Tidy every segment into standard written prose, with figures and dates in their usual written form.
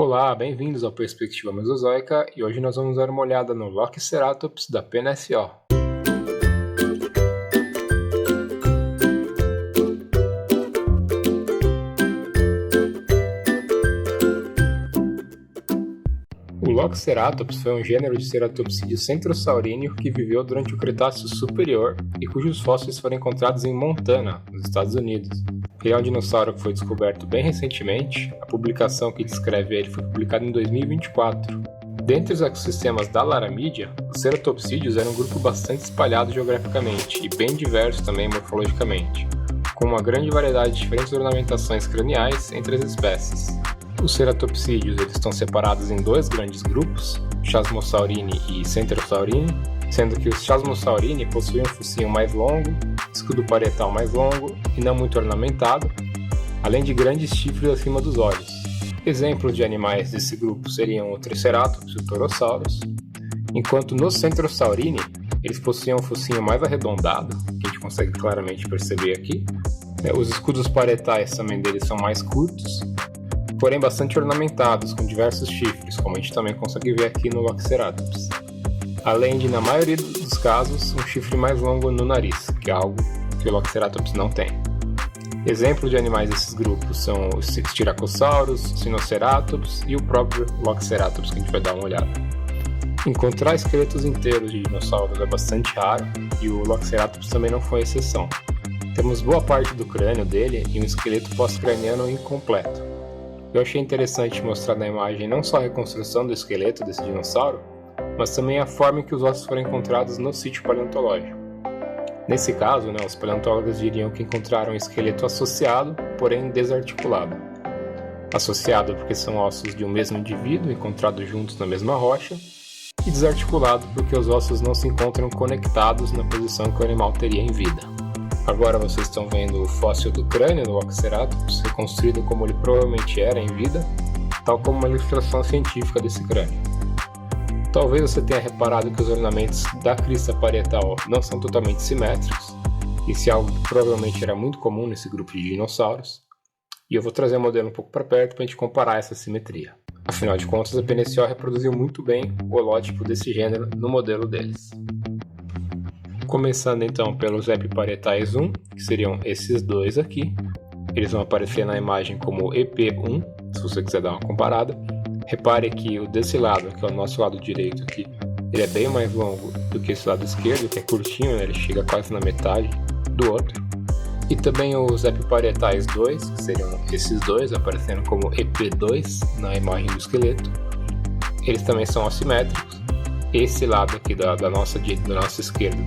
Olá, bem-vindos ao Perspectiva Mesozoica e hoje nós vamos dar uma olhada no Loxceratops da PNSO. O Loxceratops foi um gênero de ceratopsídeo centrosauríneo que viveu durante o Cretáceo Superior e cujos fósseis foram encontrados em Montana, nos Estados Unidos. Ele é um dinossauro que foi descoberto bem recentemente. A publicação que descreve ele foi publicada em 2024. Dentre os ecossistemas da Laramídia, os ceratopsídeos eram um grupo bastante espalhado geograficamente e bem diverso também morfologicamente, com uma grande variedade de diferentes ornamentações craniais entre as espécies. Os ceratopsídeos eles estão separados em dois grandes grupos, Chasmosaurini e Centrosaurini, sendo que os Chasmosaurini possuem um focinho mais longo, escudo parietal mais longo e não muito ornamentado, além de grandes chifres acima dos olhos. Exemplos de animais desse grupo seriam o Triceratops e o Torosaurus, enquanto nos Centrosaurini eles possuíam um focinho mais arredondado, que a gente consegue claramente perceber aqui. Os escudos parietais também deles são mais curtos, porém bastante ornamentados, com diversos chifres, como a gente também consegue ver aqui no Loxceratops. Além de, na maioria dos casos, um chifre mais longo no nariz, que é algo que o Loxceratops não tem. Exemplos de animais desses grupos são os Styracosaurus, Sinoceratops e o próprio Loxceratops, que a gente vai dar uma olhada. Encontrar esqueletos inteiros de dinossauros é bastante raro e o Loxceratops também não foi exceção. Temos boa parte do crânio dele e um esqueleto pós-craniano incompleto. Eu achei interessante mostrar na imagem não só a reconstrução do esqueleto desse dinossauro, mas também a forma em que os ossos foram encontrados no sítio paleontológico. Nesse caso, os paleontólogos diriam que encontraram um esqueleto associado, porém desarticulado. Associado porque são ossos de um mesmo indivíduo encontrados juntos na mesma rocha, e desarticulado porque os ossos não se encontram conectados na posição que o animal teria em vida. Agora vocês estão vendo o fóssil do crânio do Loxceratops, reconstruído como ele provavelmente era em vida, tal como uma ilustração científica desse crânio. Talvez você tenha reparado que os ornamentos da crista parietal não são totalmente simétricos, isso é algo que provavelmente era muito comum nesse grupo de dinossauros, e eu vou trazer o modelo um pouco para perto para a gente comparar essa simetria. Afinal de contas, a PNSO reproduziu muito bem o holótipo desse gênero no modelo deles. Começando então pelos epiparietaes 1, que seriam esses dois aqui. Eles vão aparecer na imagem como EP1, se você quiser dar uma comparada. Repare que o desse lado, que é o nosso lado direito aqui, ele é bem mais longo do que esse lado esquerdo, que é curtinho, ele chega quase na metade do outro. E também os epiparietaes 2, que seriam esses dois, aparecendo como EP2 na imagem do esqueleto. Eles também são assimétricos. Esse lado aqui da nossa esquerda,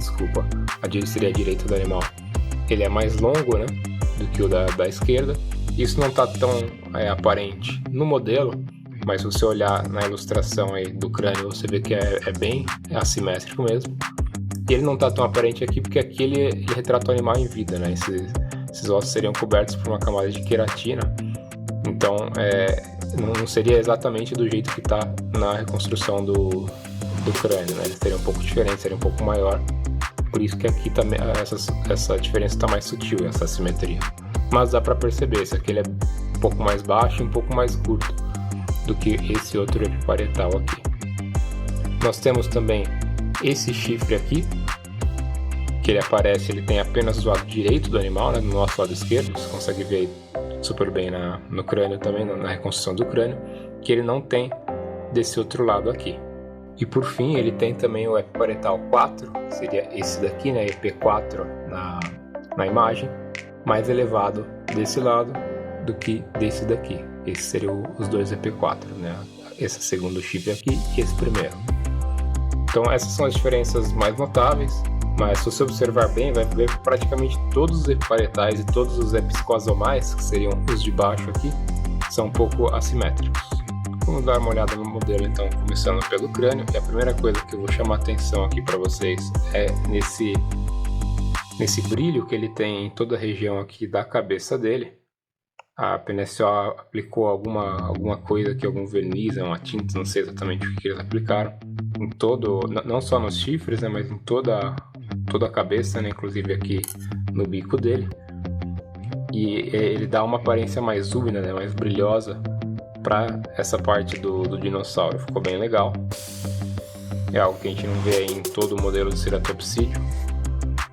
seria a direita do animal, ele é mais longo, do que o da esquerda. Isso não está tão aparente no modelo, mas se você olhar na ilustração aí do crânio, você vê que é bem assimétrico mesmo. E ele não está tão aparente aqui porque aqui ele retrata o animal em vida, Esses ossos seriam cobertos por uma camada de queratina, então não seria exatamente do jeito que está na reconstrução do crânio, Eles seriam um pouco diferentes, seria um pouco maior, por isso que aqui também essa diferença está mais sutil, essa assimetria. Mas dá para perceber, esse aqui ele é um pouco mais baixo e um pouco mais curto do que esse outro epiparietal aqui. Nós temos também esse chifre aqui, que ele tem apenas do lado direito do animal, no nosso lado esquerdo, você consegue ver super bem no crânio também, na reconstrução do crânio, que ele não tem desse outro lado aqui. E por fim, ele tem também o epiparietal 4, que seria esse daqui, EP4 na imagem, mais elevado desse lado do que desse daqui. Esses seriam os dois EP4, Esse segundo chifre aqui e esse primeiro. Então essas são as diferenças mais notáveis, mas se você observar bem, vai ver que praticamente todos os epiparietaes e todos os episcosomais, que seriam os de baixo aqui, são um pouco assimétricos. Vamos dar uma olhada no modelo então, começando pelo crânio, e a primeira coisa que eu vou chamar a atenção aqui para vocês é nesse brilho que ele tem em toda a região aqui da cabeça dele. A PNSO aplicou alguma coisa aqui, algum verniz, uma tinta, não sei exatamente o que eles aplicaram, não só nos chifres, mas em toda a cabeça, inclusive aqui no bico dele. E ele dá uma aparência mais úmida, mais brilhosa para essa parte do dinossauro. Ficou bem legal. É algo que a gente não vê aí em todo o modelo do ceratopsídeo.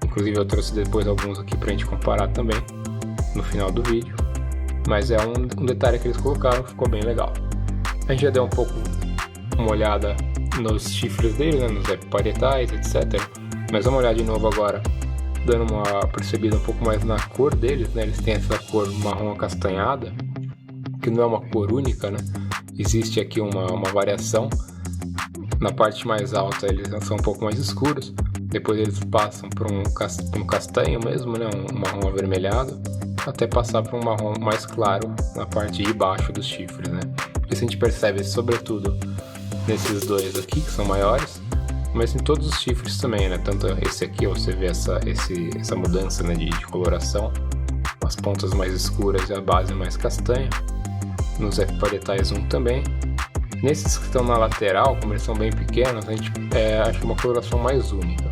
Inclusive eu trouxe depois alguns aqui pra gente comparar também no final do vídeo. Mas é um detalhe que eles colocaram, ficou bem legal. A gente já deu um pouco uma olhada nos chifres dele, né, nos epiparietais, etc. Mas vamos olhar de novo agora, dando uma percebida um pouco mais na cor deles, né? Eles têm essa cor marrom acastanhada, que não é uma cor única, né? Existe aqui uma variação. Na parte mais alta eles são um pouco mais escuros, depois eles passam para um castanho mesmo, né? Um marrom avermelhado, até passar para um marrom mais claro na parte de baixo dos chifres, né? Isso a gente percebe sobretudo nesses dois aqui, que são maiores, mas em todos os chifres também, né? Tanto esse aqui, você vê essa mudança, né, de coloração, as pontas mais escuras e a base mais castanha. Nos epiparietais 1 também. Nesses que estão na lateral, como eles são bem pequenos, a gente acha uma coloração mais única.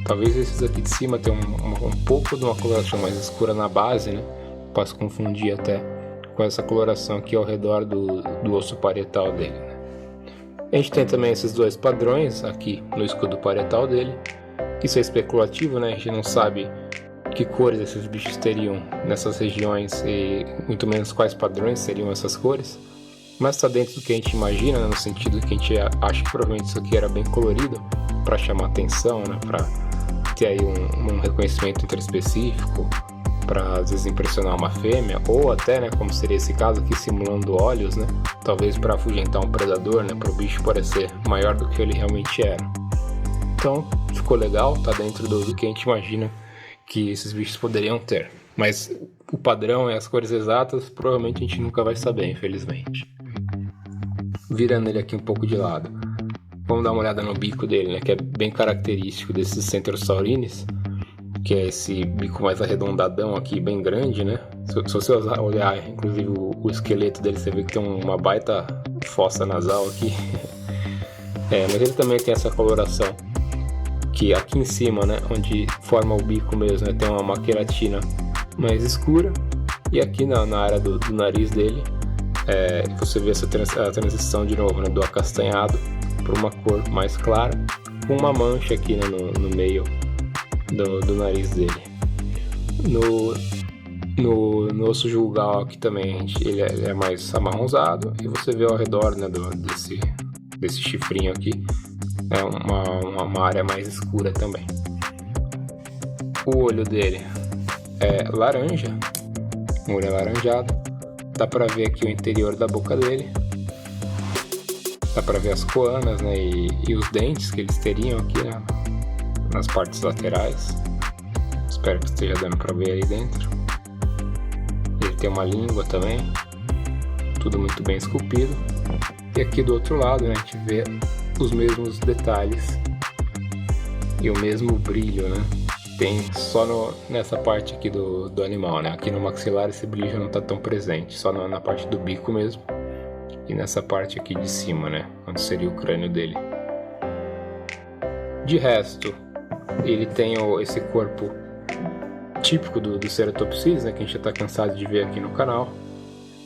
Talvez esses aqui de cima tenham um pouco de uma coloração mais escura na base, né? Posso confundir até com essa coloração aqui ao redor do osso parietal dele, né? A gente tem também esses dois padrões aqui no escudo parietal dele. Isso é especulativo, né? A gente não sabe que cores esses bichos teriam nessas regiões e muito menos quais padrões seriam essas cores. Mas está dentro do que a gente imagina, né? No sentido que a gente acha que provavelmente isso aqui era bem colorido para chamar atenção, né? Para ter aí um reconhecimento interespecífico, para às vezes impressionar uma fêmea, ou até, né, como seria esse caso aqui, simulando olhos, né? Talvez para afugentar um predador, né? Para o bicho parecer maior do que ele realmente era. Então ficou legal, tá dentro do que a gente imagina que esses bichos poderiam ter. Mas o padrão e as cores exatas provavelmente a gente nunca vai saber, infelizmente. Virando ele aqui um pouco de lado, vamos dar uma olhada no bico dele, né, que é bem característico desses Centrosaurines, que é esse bico mais arredondadão aqui, bem grande, né? Se você olhar, inclusive, o esqueleto dele, você vê que tem uma baita fossa nasal aqui. Mas ele também tem essa coloração, que aqui em cima, né, onde forma o bico mesmo, né, tem uma queratina mais escura, e aqui na área do nariz dele, você vê a transição de novo, né, do acastanhado para uma cor mais clara, com uma mancha aqui, né, no meio do nariz dele. No osso julgal aqui também ele é mais amarronzado, e você vê ao redor, né, desse chifrinho aqui uma área mais escura também. O olho dele é laranja, um olho alaranjado. Dá pra ver aqui o interior da boca dele. Dá pra ver as coanas, né, e os dentes que eles teriam aqui, né, nas partes laterais. Espero que esteja dando pra ver aí dentro. Ele tem uma língua também. Tudo muito bem esculpido. E aqui do outro lado, né, a gente vê os mesmos detalhes e o mesmo brilho, né? Tem só nessa parte aqui do animal, né? Aqui no maxilar esse brilho já não está tão presente, só na parte do bico mesmo e nessa parte aqui de cima, né? Onde seria o crânio dele. De resto, ele tem esse corpo típico do Ceratopsids, né? Que a gente já está cansado de ver aqui no canal.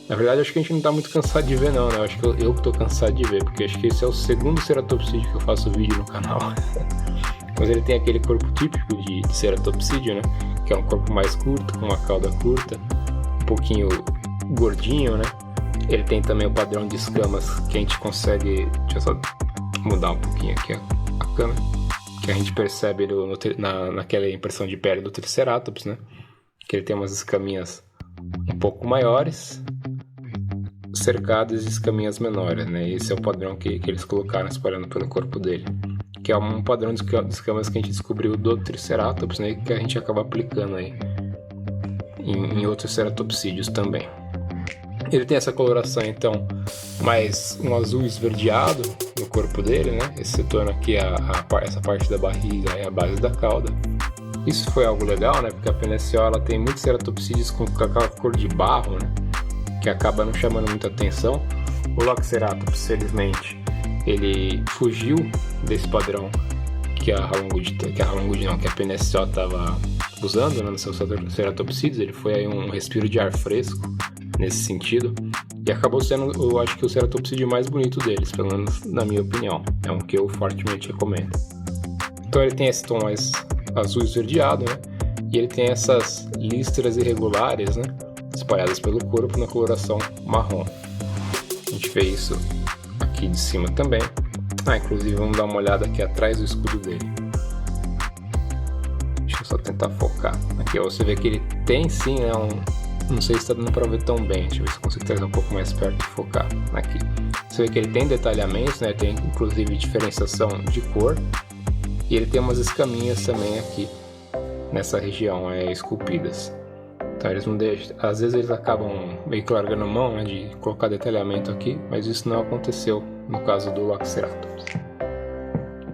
Na verdade, acho que a gente não está muito cansado de ver não, né? Acho que eu que estou cansado de ver, porque acho que esse é o segundo Ceratopsídeo que eu faço vídeo no canal. Mas ele tem aquele corpo típico de ceratopsídeo, né? Que é um corpo mais curto, com uma cauda curta, um pouquinho gordinho, né? Ele tem também o padrão de escamas que a gente consegue... Deixa eu só mudar um pouquinho aqui a câmera. Que a gente percebe naquela impressão de pele do Triceratops, né? Que ele tem umas escaminhas um pouco maiores, cercadas de escaminhas menores, né? Esse é o padrão que eles colocaram espalhando pelo corpo dele, que é um padrão de escamas que a gente descobriu do Triceratops, né? Que a gente acaba aplicando aí em outros ceratopsídeos também. Ele tem essa coloração, então, mais um azul esverdeado no corpo dele, né? Excetuando aqui essa parte da barriga e a base da cauda. Isso foi algo legal, né? Porque a PNSO ela tem muitos ceratopsídeos com aquela cor de barro, né? Que acaba não chamando muita atenção. O Loxeratops, felizmente, ele fugiu desse padrão que a PNSO estava usando, né, nos seus ceratopsídeos. Ele foi aí um respiro de ar fresco nesse sentido. E acabou sendo, eu acho que o ceratopsídeo mais bonito deles, pelo menos na minha opinião. É um que eu fortemente recomendo. Então ele tem esse tom mais azul esverdeado, né? E ele tem essas listras irregulares, né? Espalhadas pelo corpo na coloração marrom. A gente vê isso aqui de cima também. Inclusive vamos dar uma olhada aqui atrás do escudo dele. Deixa eu só tentar focar. Aqui ó, você vê que ele tem sim, né, não sei se está dando para ver tão bem. Deixa eu ver se eu consigo trazer um pouco mais perto e focar aqui. Você vê que ele tem detalhamentos, né? Tem inclusive diferenciação de cor. E ele tem umas escaminhas também aqui nessa região esculpidas. Então eles não deixam, às vezes eles acabam meio que largando a mão, né, de colocar detalhamento aqui, mas isso não aconteceu no caso do Loxeratops.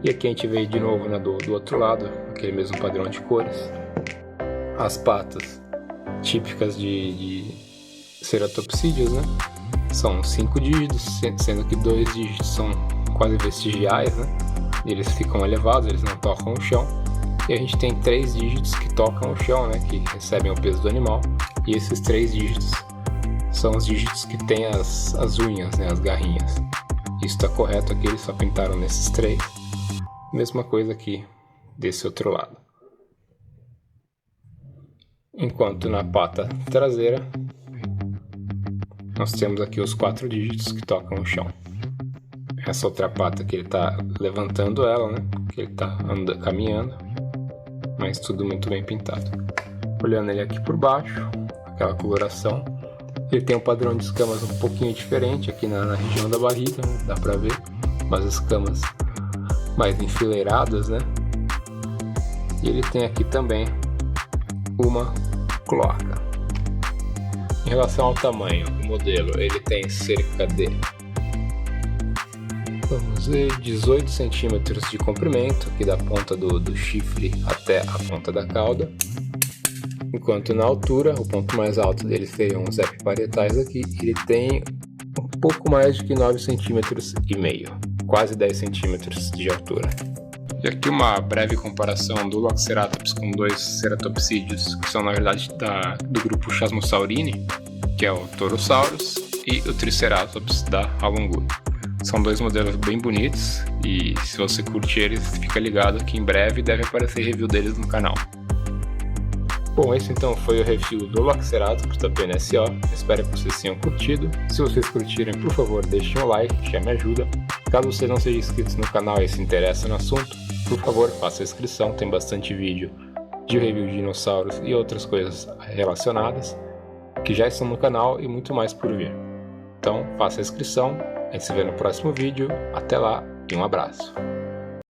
E aqui a gente vê de novo, né, do outro lado, aquele mesmo padrão de cores. As patas típicas de ceratopsídeos, né, são 5 dígitos, sendo que 2 dígitos são quase vestigiais, né, eles ficam elevados, eles não tocam o chão. E a gente tem 3 dígitos que tocam o chão, né, que recebem o peso do animal. E esses 3 dígitos são os dígitos que têm as unhas, né, as garrinhas. Isso está correto aqui, eles só pintaram nesses 3. Mesma coisa aqui desse outro lado. Enquanto na pata traseira, nós temos aqui os 4 dígitos que tocam o chão. Essa outra pata que ele está levantando ela, né, que ele está caminhando. Mas tudo muito bem pintado. Olhando ele aqui por baixo, aquela coloração, ele tem um padrão de escamas um pouquinho diferente aqui na região da barriga, né? Dá pra ver umas escamas mais enfileiradas, né? E ele tem aqui também uma cloaca. Em relação ao tamanho, o modelo ele tem cerca de, vamos ver, 18 centímetros de comprimento, aqui da ponta do chifre até a ponta da cauda. Enquanto na altura, o ponto mais alto dele seriam os epiparietais aqui, ele tem um pouco mais de que 9,5 centímetros, quase 10 centímetros de altura. E aqui uma breve comparação do Loxeratops com 2 ceratopsídeos, que são na verdade do grupo Chasmosaurini, que é o Torosaurus, e o Triceratops da Alongur. São 2 modelos bem bonitos e se você curtir eles, fica ligado que em breve deve aparecer review deles no canal. Bom, esse então foi o review do Loxeratops da PNSO, espero que vocês tenham curtido. Se vocês curtirem, por favor, deixem um like, que já me ajuda. Caso você não seja inscrito no canal e se interessa no assunto, por favor, faça a inscrição, tem bastante vídeo de review de dinossauros e outras coisas relacionadas, que já estão no canal e muito mais por vir. Então, faça a inscrição. A gente se vê no próximo vídeo. Até lá e um abraço.